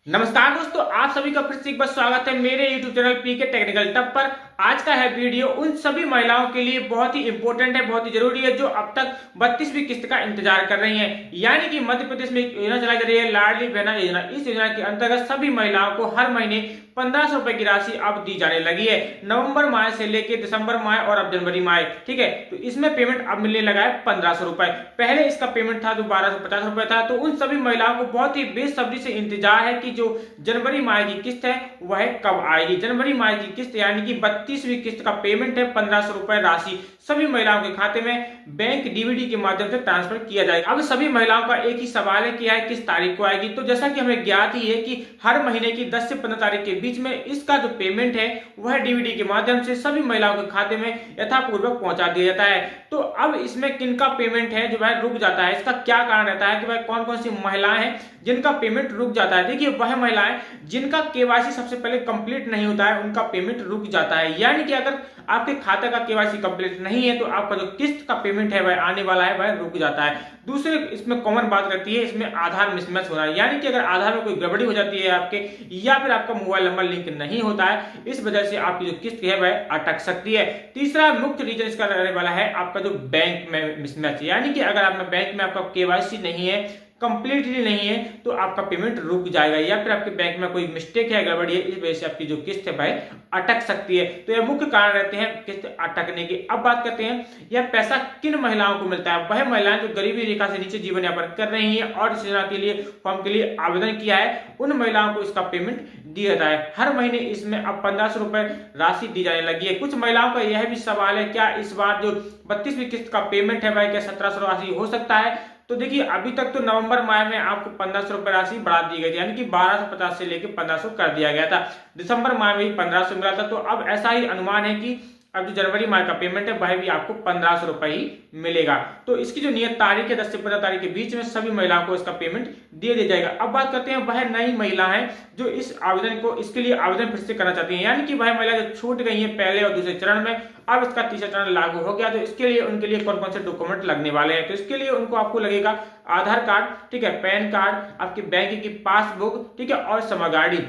नमस्कार दोस्तों, आप सभी का फिर से एक बार स्वागत है मेरे YouTube channel PK technical tub पर। आज का है वीडियो उन सभी महिलाओं के लिए बहुत ही इंपॉर्टेंट है, बहुत ही जरूरी है जो अब तक 32वीं किस्त का इंतजार कर रही हैं। यानी कि मध्य प्रदेश में एक योजना चलाई जा रही है, लाडली बहना योजना। इस योजना के अंतर्गत सभी महिलाओं को हर महीने 1500 रुपए की राशि अब दी जाने लगी है। नवंबर माह से लेकर दिसंबर माह और अब जनवरी माह, ठीक है। तो इसमें पेमेंट अब मिलने लगा है 1500 रुपए। पहले इसका पेमेंट था जो 1250 रुपए था। तो उन सभी महिलाओं को बहुत ही बेसब्री से इंतजार है कि जो जनवरी माह की किस्त है वह कब आएगी। जनवरी माह की किस्त यानी कि 32वीं किस्त का पेमेंट है 1500 रुपए राशि सभी महिलाओं के खाते में बैंक डीबीडी के माध्यम से ट्रांसफर किया जाएगा। अब सभी महिलाओं का एक ही सवाल है कि यह किस तारीख को आएगी। तो जैसा कि हमें ज्ञात ही है कि हर महीने की 10 से 15 तारीख के बीच में इसका जो पेमेंट है वह डीबीडी के माध्यम से सभी महिलाओं के खाते में यथापूर्वक पहुंचा दिया जाता है। तो अब इसमें किनका पेमेंट है जो वह रुक जाता है, इसका क्या कारण रहता है कि वह कौन कौन सी महिलाएं हैं जिनका पेमेंट रुक जाता है। देखिए, वह महिलाएं जिनका केवाईसी सबसे पहले कंप्लीट नहीं होता है उनका पेमेंट रुक जाता है। यानी कि अगर आपके खाते का केवाईसी कंप्लीट नहीं है तो आपका जो किस्त का पेमेंट है वह आने वाला है वह रुक जाता है। दूसरे इसमें कॉमन बात रहती है, इसमें आधार मिसमैच होना है। यानी कि अगर आधार में कोई गड़बड़ी हो जाती है आपके, या फिर आपका मोबाइल नंबर लिंक नहीं होता है, इस वजह से आपकी जो किस्त है वह अटक सकती है। तीसरा मुख्य रीजन इसका रहने वाला है आपका जो बैंक में मिसमैच। यानी कि अगर आप बैंक में आपका केवाईसी नहीं है, कंप्लीटली नहीं है, तो आपका पेमेंट रुक जाएगा, या फिर आपके बैंक में कोई मिस्टेक है, गड़बड़ी है, इस वजह से आपकी जो किस्त है भाई अटक सकती है। तो यह मुख्य कारण रहते हैं किस्त अटकने के। अब बात करते हैं यह पैसा किन महिलाओं को मिलता है। वह महिलाएं जो गरीबी रेखा से नीचे जीवन यापन कर रही हैं और इस योजना के लिए फॉर्म के लिए आवेदन किया है, उन महिलाओं को इसका पेमेंट दिया जाता है। हर महीने इसमें अब 1500 रुपए राशि दी जाने लगी है। कुछ महिलाओं का यह भी सवाल है, क्या इस बार जो 32वीं किस्त का पेमेंट है वह क्या 1700 राशि हो सकता है। तो देखिए, अभी तक तो नवंबर माह में आपको 1500 रुपए राशि बढ़ा दी गई थी, यानी कि 1250 से लेकर 1500 कर दिया गया था। दिसंबर माह में भी 1500 मिला था। तो अब ऐसा ही अनुमान है कि अब जो जनवरी माह का पेमेंट है वह भी आपको 1500 रुपए ही मिलेगा। तो इसकी जो नियत तारीख है 10 से 15 तारीख के बीच में सभी महिलाओं को इसका पेमेंट दे दिया जाएगा। अब बात करते हैं वह नई महिला है जो इस आवेदन को इसके लिए आवेदन फिर से करना चाहती है। यानी कि वह महिला जो छूट गई है पहले और दूसरे चरण में, अब इसका तीसरा चरण लागू हो गया। तो इसके लिए उनके लिए कौन कौन से डॉक्यूमेंट लगने वाले हैं। तो इसके लिए उनको आपको लगेगा आधार कार्ड, ठीक है, पैन कार्ड, आपके बैंक की पासबुक, ठीक है, और समग्र आई डी।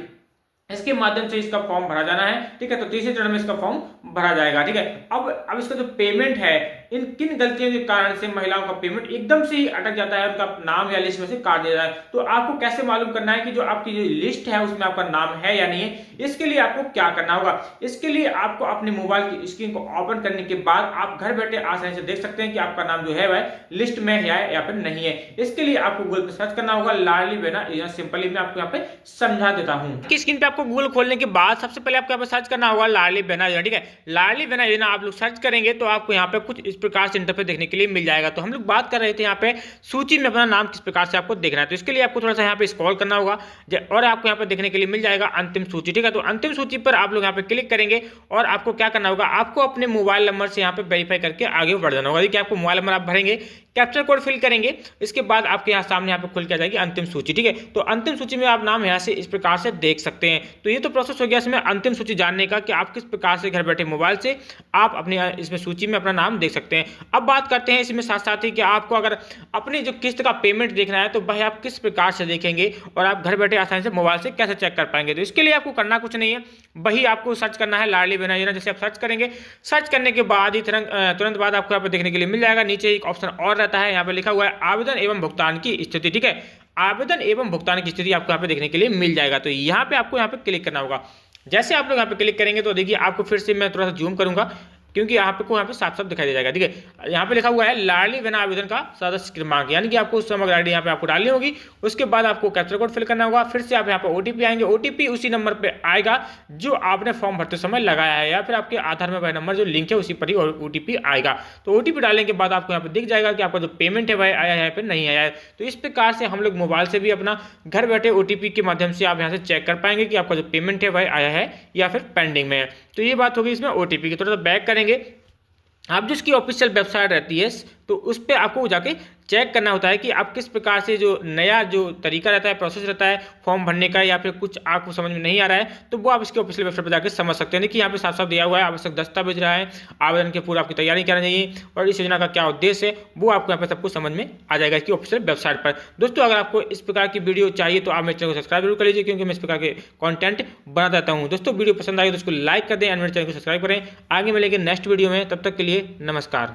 इसके माध्यम से इसका फॉर्म भरा जाना है, ठीक है। तो तीसरे चरण में इसका फॉर्म भरा जाएगा, ठीक है। अब इसका जो पेमेंट है, इन किन गलतियों के कारण से महिलाओं का पेमेंट एकदम से ही अटक जाता है, उनका नाम या लिस्ट में से काट दिया जाए। तो आपको कैसे मालूम करना है कि जो आपकी जो लिस्ट है उसमें आपका नाम है या नहीं है। इसके लिए आपको क्या करना होगा, इसके लिए आपको अपने मोबाइल की स्क्रीन को ओपन करने के बाद आप घर बैठे आसानी से देख सकते हैं कि आपका नाम जो है वह लिस्ट में है या फिर नहीं है। इसके लिए आपको गूगल पे सर्च करना होगा लाडली बहना योजना। सिंपली मैं आपको यहाँ पे समझा देता हूँ। स्क्रीन पे आपको गूगल खोलने के बाद सबसे पहले आपको यहाँ पे सर्च करना होगा लाडली बहना योजना, ठीक है। लाडली बहना योजना आप लोग सर्च करेंगे तो आपको यहाँ पे कुछ इस प्रकार से इंटरफेस देखने के लिए मिल जाएगा। तो हम लोग बात कर रहे थे यहाँ पे सूची में अपना नाम किस प्रकार से आपको देखना है। तो इसके लिए आपको थोड़ा सा यहाँ पे स्क्रॉल करना होगा और आपको यहाँ पे देखने के लिए मिल जाएगा अंतिम सूची, ठीक है। तो अंतिम सूची पर आप लोग यहाँ पे क्लिक करेंगे और आपको क्या करना होगा, आपको अपने मोबाइल नंबर से यहाँ पे वेरीफाई करके आगे बढ़ जाना होगा। देखिए, आपको मोबाइल नंबर आप भरेंगे, कैप्चर कोड फिल करेंगे, इसके बाद आपके यहाँ सामने यहाँ पे खुल के आ जाएगी अंतिम सूची, ठीक है। तो अंतिम सूची में आप नाम यहाँ से इस प्रकार से देख सकते हैं। तो ये तो प्रोसेस हो गया इसमें अंतिम सूची जानने का कि आप किस प्रकार से घर बैठे मोबाइल से आप अपने इसमें सूची में अपना नाम देख सकते हैं। अब बात करते हैं इसमें साथ साथ ही कि आपको अगर अपनी जो किस्त का पेमेंट देखना है तो भाई आप किस प्रकार से देखेंगे और आप घर बैठे आसानी से मोबाइल से कैसे चेक कर पाएंगे। तो इसके लिए आपको करना कुछ नहीं है, वही आपको सर्च करना है लाडली बहना योजना। जैसे आप सर्च करेंगे, सर्च करने के बाद ही तुरंत बाद आपको यहाँ पे देखने के लिए मिल जाएगा। नीचे एक ऑप्शन और रहता है, यहाँ पे लिखा हुआ है आवेदन एवं भुगतान की स्थिति, ठीक है। आवेदन एवं भुगतान की स्थिति आपको यहाँ पे देखने के लिए मिल जाएगा। तो यहाँ पे आपको यहाँ पे क्लिक करना होगा। जैसे आप लोग यहाँ पे क्लिक करेंगे तो देखिए, आपको फिर से मैं थोड़ा सा जूम करूंगा क्योंकि आपको यहाँ पे साफ साफ दिखाई दे जाएगा, ठीक है। यहाँ पे लिखा हुआ है लाडली बहना आवेदन का सदस्य क्रमांक, यानी कि आपको समग्र आईडी यहाँ पे आपको डालनी होगी। उसके बाद आपको कैप्चर कोड फिल करना होगा, फिर से आप यहाँ पे ओटीपी आएंगे, ओटीपी उसी नंबर पे आएगा जो आपने फॉर्म भरते समय लगाया है, या फिर आपके आधार में वह नंबर जो लिंक है उसी पर ही ओटीपी आएगा। तो ओटीपी डालने के बाद आपको यहाँ पे दिख जाएगा कि आपका जो पेमेंट है वह आया है या फिर नहीं आया है। तो इस प्रकार से हम लोग मोबाइल से भी अपना घर बैठे ओटीपी के माध्यम से आप यहाँ से चेक कर पाएंगे कि आपका जो पेमेंट है वह आया है या फिर पेंडिंग में है। तो ये बात होगी इसमें ओटीपी की। थोड़ा सा बैक करेंगे, आप जिसकी ऑफिशियल वेबसाइट रहती है तो उस पर आपको जाके चेक करना होता है कि आप किस प्रकार से जो नया जो तरीका रहता है, प्रोसेस रहता है फॉर्म भरने का, या फिर कुछ आपको समझ में नहीं आ रहा है तो वो आप इसके ऑफिशियल वेबसाइट पर जाकर समझ सकते हैं। देखिए यहाँ पे साफ साफ दिया हुआ है आवश्यक दस्तावेज रहा है, आवेदन के पूर्व आपकी तैयारी करनी चाहिए और इस योजना का क्या उद्देश्य है वो आपको यहाँ पे सब कुछ समझ में आ जाएगा इसकी ऑफिशियल वेबसाइट पर। दोस्तों अगर आपको इस प्रकार की वीडियो चाहिए तो आप मेरे चैनल को सब्सक्राइब जरूर कर लीजिए, क्योंकि मैं इस प्रकार के कंटेंट बनाता रहता हूँ। दोस्तों वीडियो पसंद आई तो उसको लाइक कर दें और मेरे चैनल को सब्सक्राइब करें। आगे मिलेंगे नेक्स्ट वीडियो में, तब तक के लिए नमस्कार।